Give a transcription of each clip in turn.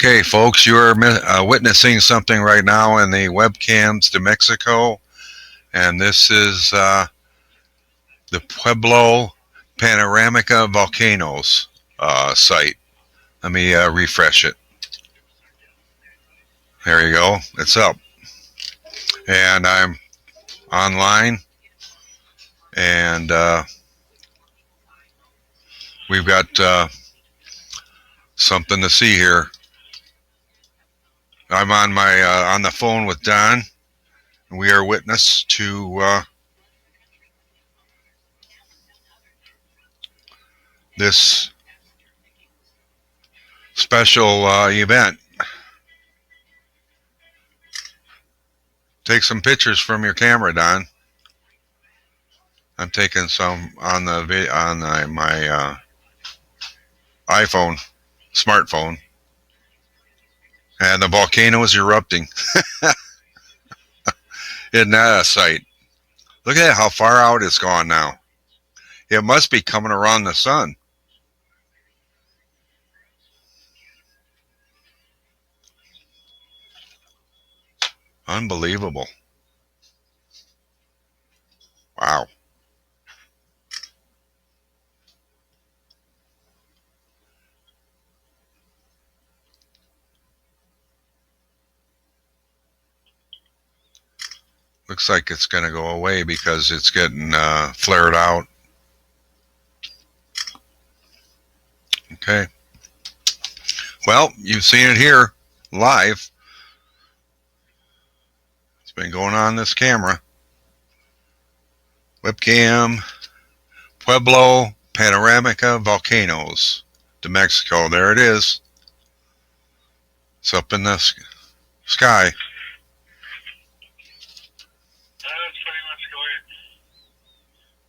Okay, folks, you are witnessing something right now in the webcams to Mexico, and this is the Puebla Panoramica Volcanoes site. Let me refresh it. There you go. It's up. And I'm online, and we've got something to see here. I'm on my on the phone with Don. We are witness to this special event. Take some pictures from your camera, Don. I'm taking some on my iPhone, smartphone, and the volcano is erupting. Isn't that a sight? Look at how far out it's gone now. It must be coming around the sun. Unbelievable. Wow. Looks like it's going to go away because it's getting flared out. Okay. Well, you've seen it here live. It's been going on this camera. Webcam, Puebla Panoramica Volcanoes to Mexico. There it is. It's up in the sky. That's pretty much going.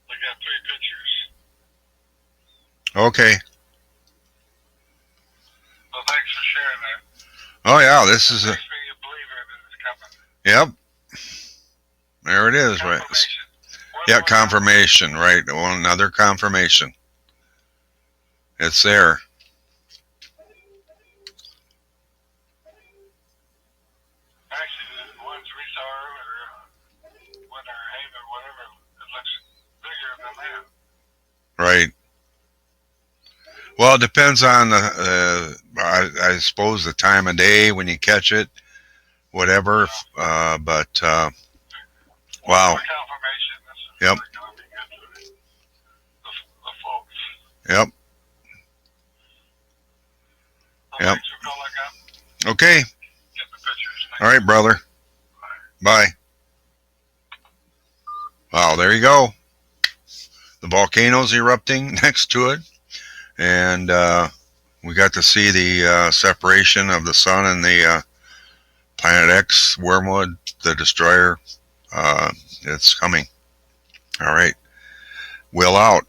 I got 3 pictures. Okay. Well, thanks for sharing that. Oh yeah, this is a. Makes me believe everything's coming. Yep. There it is, right? Confirmation. Yeah, confirmation, right? Well, another confirmation. It's there. Actually, the ones we saw earlier, Winter Haven, whatever, it looks bigger than that. Right. Well, it depends on the, I suppose, the time of day when you catch it, whatever. But wow. Confirmation. This is Yep. really going to be good for the folks. Yep. So Yep. thanks for calling up. Okay. Get the pictures. All right, brother. Bye. Wow, there you go. The volcano's erupting next to it. And we got to see the separation of the sun and the Planet X, Wormwood, the destroyer. It's coming. All right. Will out.